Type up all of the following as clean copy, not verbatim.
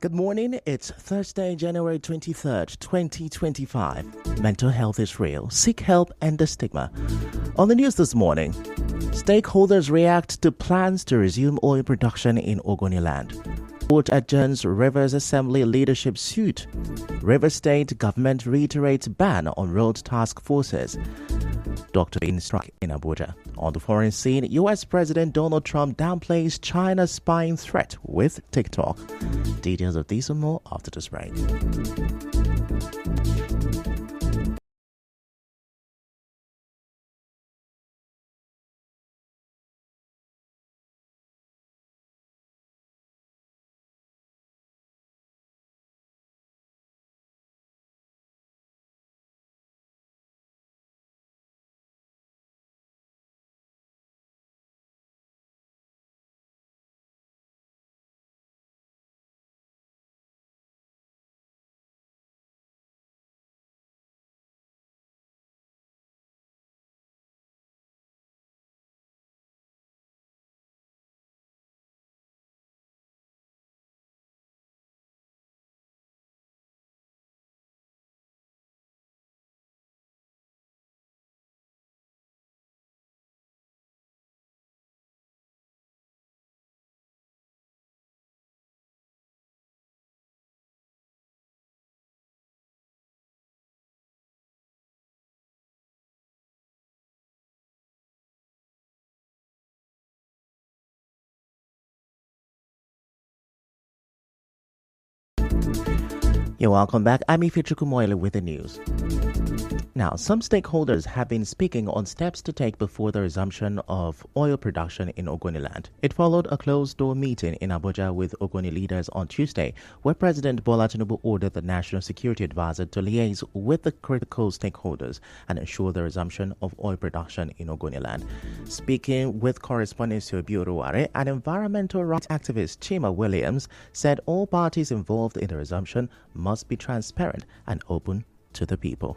Good morning. It's Thursday, January 23rd, 2025. Mental health is real. Seek help and the stigma. On the news this morning, stakeholders react to plans to resume oil production in Ogoniland. Court adjourns Rivers Assembly leadership suit. Rivers State government reiterates ban on road task forces. Dr. being struck in Abuja. On the foreign scene, U.S. President Donald Trump downplays China's spying threat with TikTok. Details of these and more after this break. You're welcome back. I'm Ife Chukwumoyle with the news. Now, some stakeholders have been speaking on steps to take before the resumption of oil production in Ogoniland. It followed a closed-door meeting in Abuja with Ogoni leaders on Tuesday, where President Bola Tinubu ordered the National Security Advisor to liaise with the critical stakeholders and ensure the resumption of oil production in Ogoniland. Speaking with correspondent Siobi Oruware, an environmental rights activist, Chima Williams, said all parties involved in the resumption must be transparent and open to the people.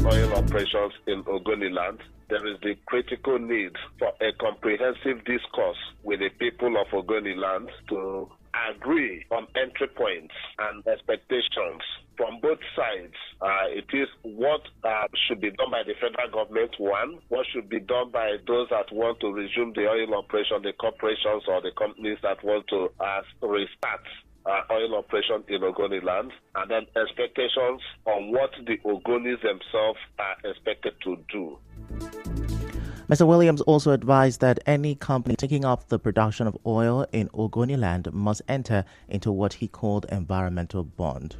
Oil operations in Ogoniland, there is the critical need for a comprehensive discourse with the people of Ogoniland to agree on entry points and expectations from both sides. It is what should be done by the federal government, one, what should be done by those that want to resume the oil operation, the corporations or the companies that want to restart oil operation in Ogoniland, and then expectations on what the Ogonis themselves are expected to do. Mr. Williams also advised that any company taking up the production of oil in Ogoniland must enter into what he called environmental bond.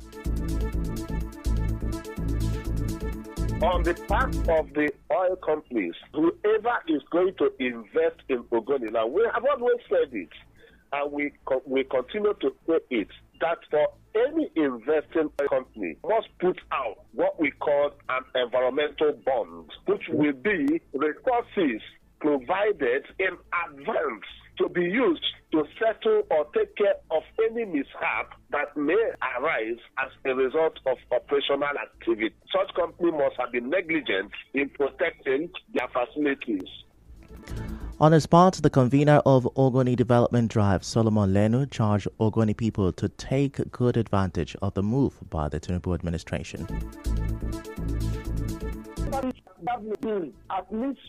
On the part of the oil companies, whoever is going to invest in Ogoniland, we have always said it, and we continue to say it, that for any investing company must put out what we call an environmental bond, which will be resources provided in advance to be used to settle or take care of any mishap that may arise as a result of operational activity. Such company must have been negligent in protecting their facilities. On his part, the convener of Ogoni Development Drive, Solomon Lenu, charged Ogoni people to take good advantage of the move by the Tinubu administration. At least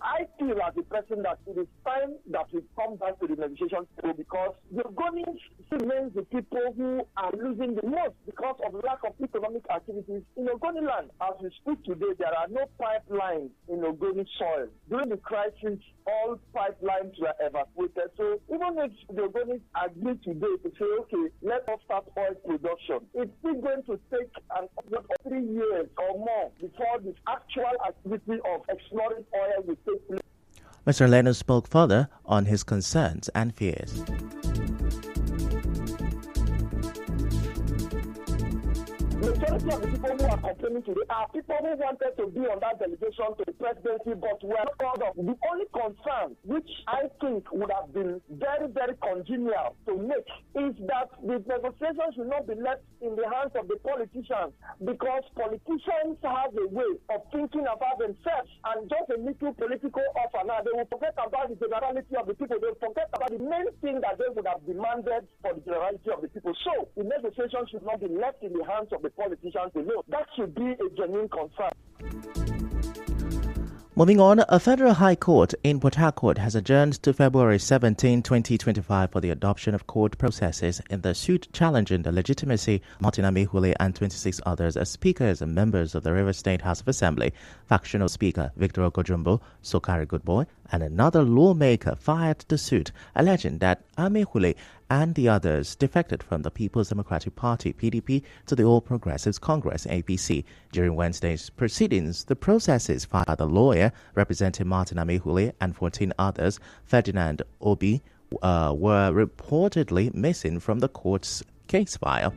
I feel as a person that it is time that we come back to the negotiation table, because the Ogonis remains the people who are losing the most because of lack of economic activities in Ogoniland. As we speak today, there are no pipelines in Ogoni soil. During the crisis, all pipelines were evacuated. So even if the Ogonis agree today to say, okay, let us start oil production, it's still going to take an 3 years or more before the actual activity of exploring oil will take place. Mr. Lenu spoke further on his concerns and fears. Majority majority of the people who are complaining today are people who wanted to be on that delegation to the presidency but were not called up. The only concern which I think would have been very, very congenial to make is that the negotiations should not be left in the hands of the politicians, because politicians have a way of thinking about themselves, and just a little political offer now, they will forget about the generality of the people. They will forget about the main thing that they would have demanded for the generality of the people. So the negotiations should not be left in the hands of the politicians alone. That should be a genuine concern. Moving on, a federal high court in Port Harcourt has adjourned to February 17, 2025 for the adoption of court processes in the suit challenging the legitimacy of Martin Amaewhule and 26 others as speakers and members of the Rivers State House of Assembly. Factional Speaker Victor Okojumbo, Sokari Goodboy, and another lawmaker fired the suit, alleging that Amaewhule and the others defected from the People's Democratic Party, PDP, to the All Progressives Congress, APC. During Wednesday's proceedings, the processes filed by the lawyer representing Martin Amaewhule and 14 others, Ferdinand Obi, were reportedly missing from the court's case file.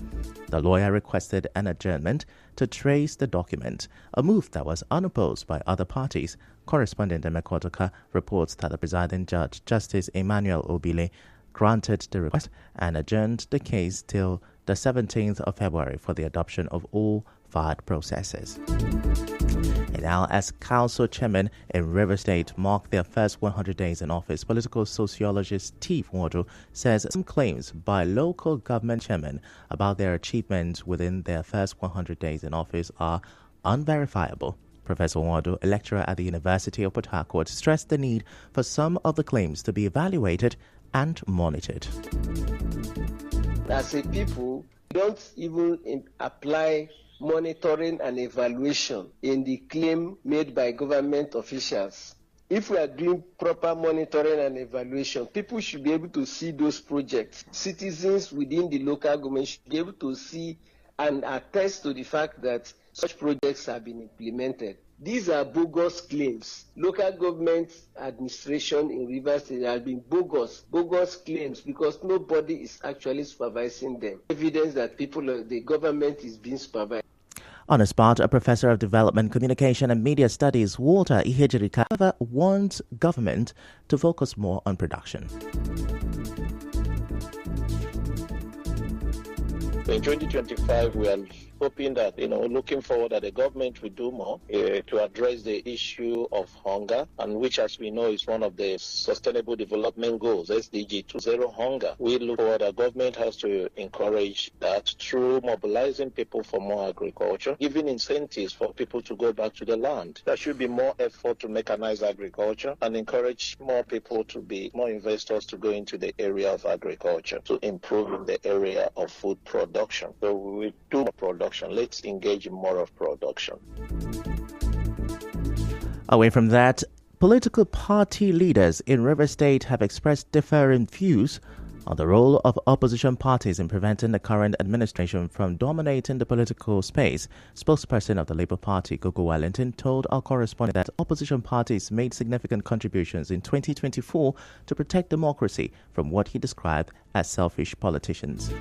The lawyer requested an adjournment to trace the document, a move that was unopposed by other parties. Correspondent Emekotoka reports that the presiding judge, Justice Emmanuel Obile, granted the request and adjourned the case till the 17th of February for the adoption of all filed processes. And now, as council chairman in River State mark their first 100 days in office, political sociologist Steve Wardle says some claims by local government chairmen about their achievements within their first 100 days in office are unverifiable. Professor Wardle, a lecturer at the University of Port Harcourt, stressed the need for some of the claims to be evaluated and monitored. As a people, we don't even apply monitoring and evaluation in the claim made by government officials. If we are doing proper monitoring and evaluation, people should be able to see those projects. Citizens within the local government should be able to see and attest to the fact that such projects have been implemented. These are bogus claims. Local government administration in Rivers State has been bogus claims because nobody is actually supervising them. Evidence that the government is being supervised. On the spot, a professor of development, communication and media studies, Walter Ihejirika, however, wants government to focus more on production. In 2025, we are hoping that, looking forward that the government will do more to address the issue of hunger, and which, as we know, is one of the Sustainable Development Goals, SDG 2, zero hunger. We look forward that government has to encourage that through mobilizing people for more agriculture, giving incentives for people to go back to the land. There should be more effort to mechanize agriculture and encourage more people more investors to go into the area of agriculture to improve in the area of food production. So we will do more production. Let's engage in more of production. Away from that, political party leaders in River State have expressed differing views on the role of opposition parties in preventing the current administration from dominating the political space. Spokesperson of the Labour Party, Gogo Wellington, told our correspondent that opposition parties made significant contributions in 2024 to protect democracy from what he described as selfish politicians.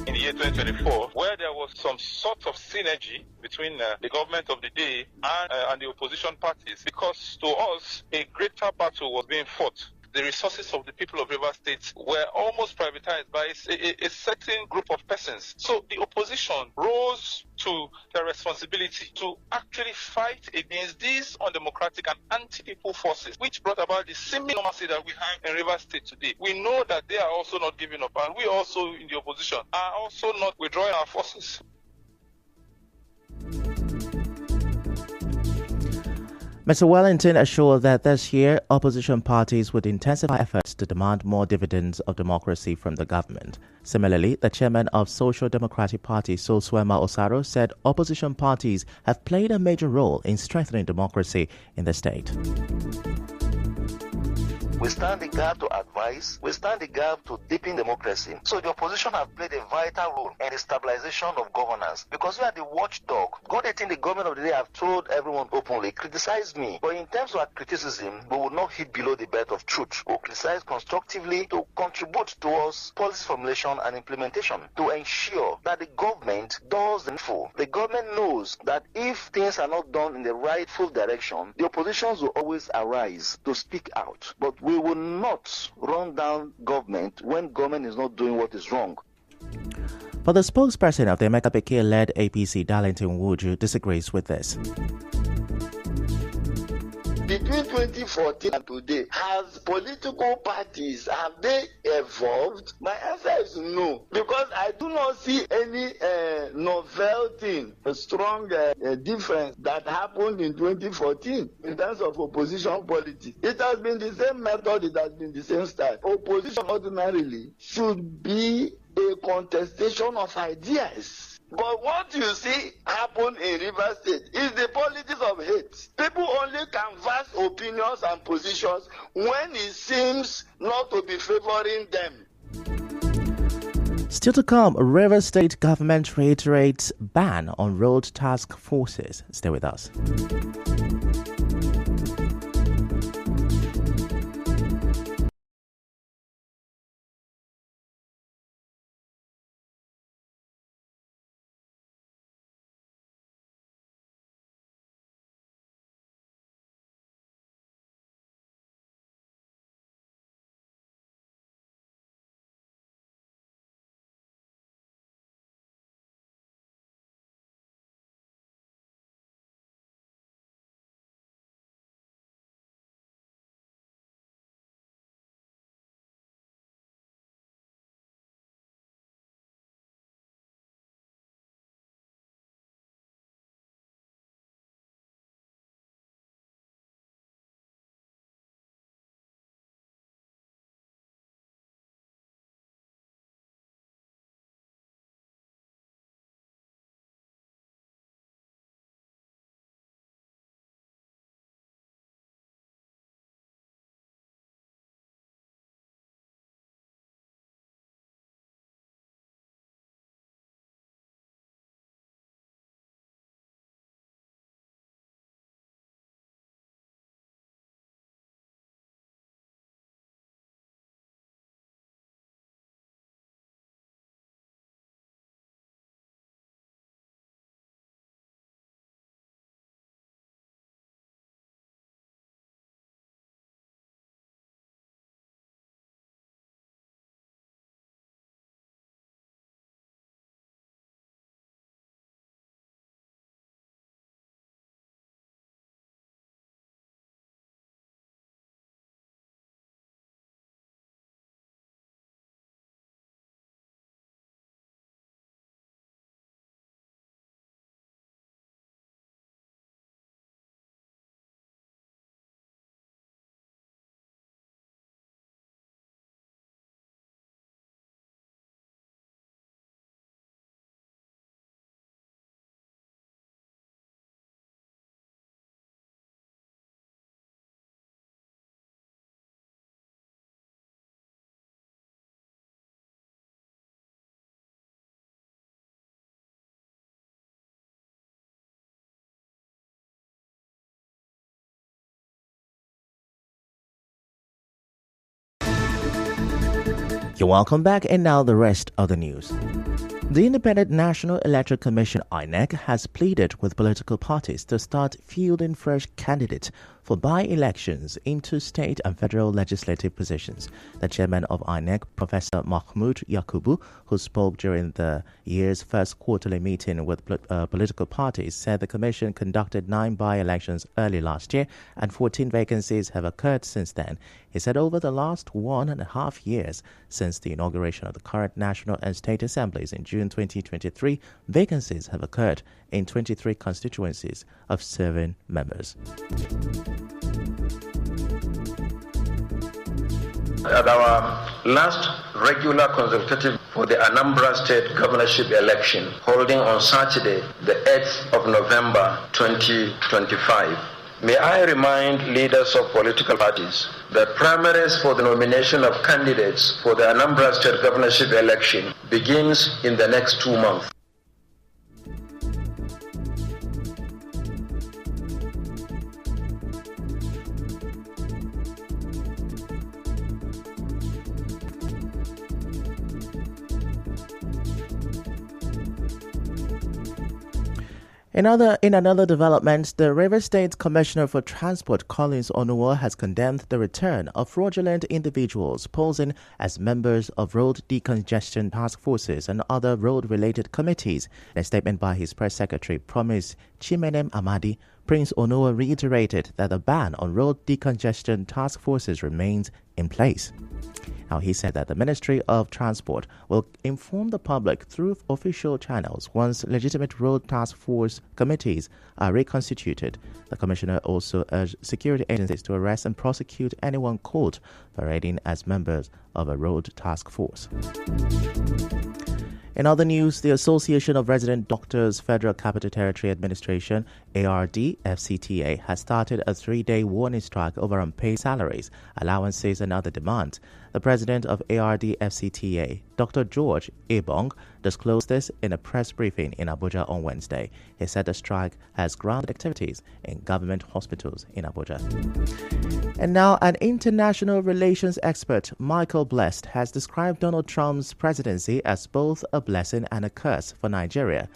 In the year 2024, where there was some sort of synergy between the government of the day and the opposition parties, because to us, a greater battle was being fought. The resources of the people of River State were almost privatized by a certain group of persons. So the opposition rose to their responsibility to actually fight against these undemocratic and anti-people forces, which brought about the seeming normalcy that we have in River State today. We know that they are also not giving up, and we also in the opposition are also not withdrawing our forces. Mr. Wellington assured that this year, opposition parties would intensify efforts to demand more dividends of democracy from the government. Similarly, the chairman of Social Democratic Party, Solsuema Osaro, said opposition parties have played a major role in strengthening democracy in the state. We stand the gap to advise. We stand the gap to deepen democracy. So the opposition have played a vital role in the stabilization of governance because we are the watchdog. God, I think the government of the day have told everyone openly, criticize me. But in terms of our criticism, we will not hit below the belt of truth. We will criticize constructively to contribute towards policy formulation and implementation to ensure that the government does the needful. The government knows that if things are not done in the rightful direction, the oppositions will always arise to speak out. But we will not run down government when government is not doing what is wrong. But the spokesperson of the Emeka Bekele-led APC, Darlington Wuju, disagrees with this. Between 2014 and today, has political parties, have they evolved? My answer is no, because I do not see any novel thing, a strong difference that happened in 2014 in terms of opposition politics. It has been the same method, it has been the same style. Opposition ordinarily should be a contestation of ideas. But what you see happen in Rivers State is the politics of hate. People only canvass opinions and positions when it seems not to be favoring them. Still to come, Rivers State government reiterates ban on road task forces. Stay with us. You're welcome back, and now the rest of the news. The Independent National Electoral Commission, INEC, has pleaded with political parties to start fielding fresh candidates for by-elections into state and federal legislative positions. The chairman of INEC, Professor Mahmoud Yakubu, who spoke during the year's first quarterly meeting with political parties, said the commission conducted 9 by-elections early last year and 14 vacancies have occurred since then. He said over the last 1.5 years since the inauguration of the current national and state assemblies in June 2023, vacancies have occurred in 23 constituencies of 7 members. At our last regular consultative for the Anambra State governorship election, holding on Saturday, the 8th of November 2025, may I remind leaders of political parties The primaries for the nomination of candidates for the Anambra State governorship election begins in the next 2 months. In another development, the Rivers State Commissioner for Transport, Collins Onuwa, has condemned the return of fraudulent individuals posing as members of road decongestion task forces and other road-related committees. In a statement by his press secretary, Promise Chimenem Amadi, Prince Onuwa reiterated that the ban on road decongestion task forces remains in place. Now, he said that the Ministry of Transport will inform the public through official channels once legitimate road task force committees are reconstituted. The commissioner also urged security agencies to arrest and prosecute anyone caught parading as members of a road task force. In other news, the Association of Resident Doctors Federal Capital Territory Administration, ARD-FCTA, has started a 3-day warning strike over unpaid salaries, allowances and other demands. The president of ARD-FCTA, Dr. George Ebong, disclosed this in a press briefing in Abuja on Wednesday. He said the strike has grounded activities in government hospitals in Abuja. And now, an international relations expert, Michael Blest, has described Donald Trump's presidency as both a blessing and a curse for Nigeria.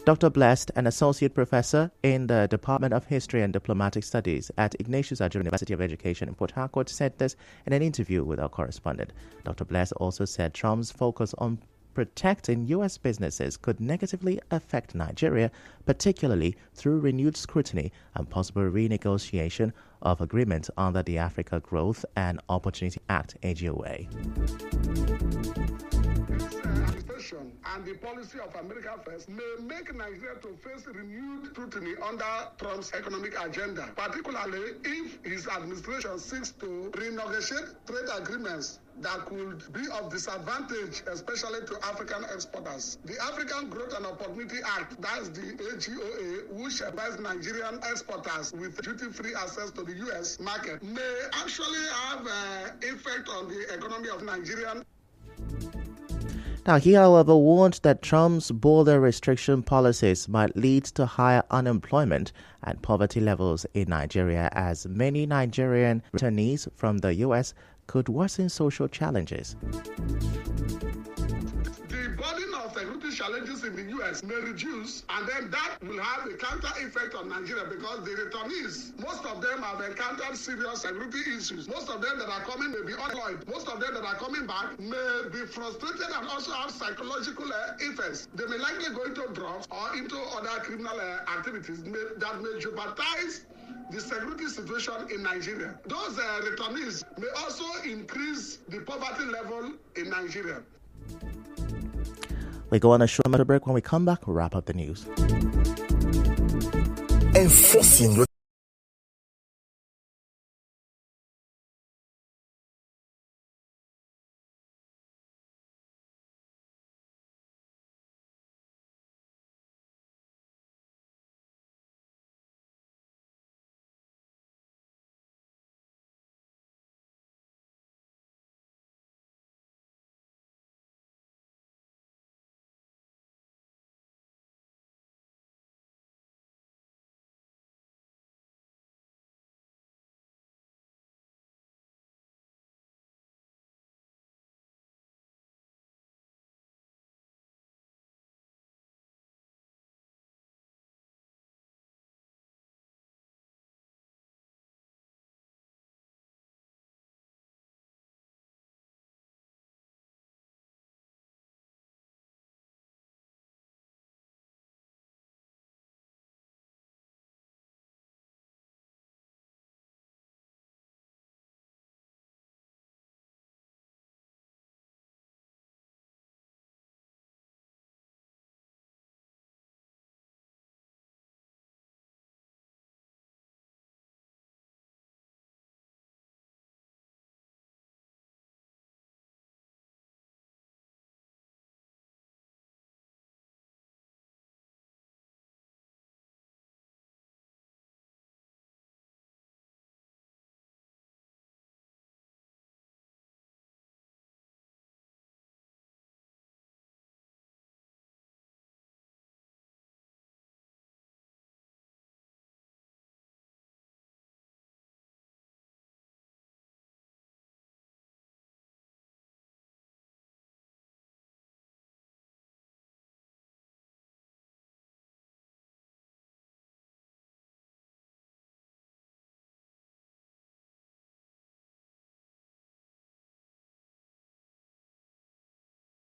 Dr. Blest, an associate professor in the Department of History and Diplomatic Studies at Ignatius Ajuru University of Education in Port Harcourt, said this in an interview with our correspondent. Dr. Blest also said Trump's focus on protecting U.S. businesses could negatively affect Nigeria, particularly through renewed scrutiny and possible renegotiation of agreements under the Africa Growth and Opportunity Act, AGOA. And the policy of America First may make Nigeria to face renewed scrutiny under Trump's economic agenda, particularly if his administration seeks to renegotiate trade agreements that could be of disadvantage, especially to African exporters. The African Growth and Opportunity Act, that's the AGOA, which provides Nigerian exporters with duty-free access to the U.S. market, may actually have an effect on the economy of Nigerian. Now, he, however, warned that Trump's border restriction policies might lead to higher unemployment and poverty levels in Nigeria, as many Nigerian returnees from the U.S. could worsen social challenges. The burden of security challenges in the U.S. may reduce, and then that will have a counter effect on Nigeria because the returnees, most of them have encountered serious security issues. Most of them that are coming may be unemployed. Most of them that are coming back may be frustrated and also have psychological effects. They may likely go into drugs or into other criminal activities that may jeopardize the security situation in Nigeria. Those returnees may also increase the poverty level in Nigeria. We go on a short break. When we come back, we'll wrap up the news. Enforcing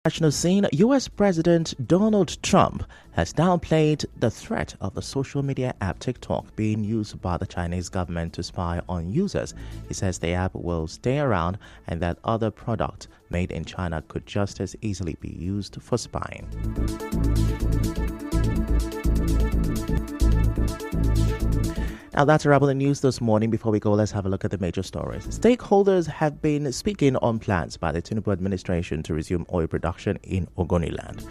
National scene, U.S. President Donald Trump has downplayed the threat of the social media app TikTok being used by the Chinese government to spy on users. He says the app will stay around and that other products made in China could just as easily be used for spying. Now that's a wrap on the news this morning. Before we go, let's have a look at the major stories. Stakeholders have been speaking on plans by the Tinubu administration to resume oil production in Ogoniland.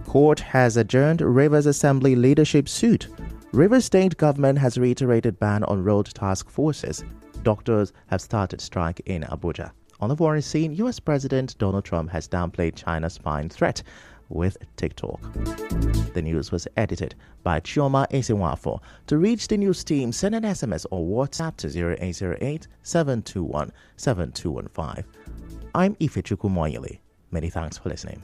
Court has adjourned Rivers Assembly leadership suit. Rivers State government has reiterated ban on road task forces. Doctors have started strike in Abuja. On the foreign scene, U.S. President Donald Trump has downplayed China's spying threat with TikTok. The news was edited by Chioma Esenwafo. To reach the news team, send an SMS or WhatsApp to 0808-721-7215. I'm Ifechukwu Moyele. Many thanks for listening.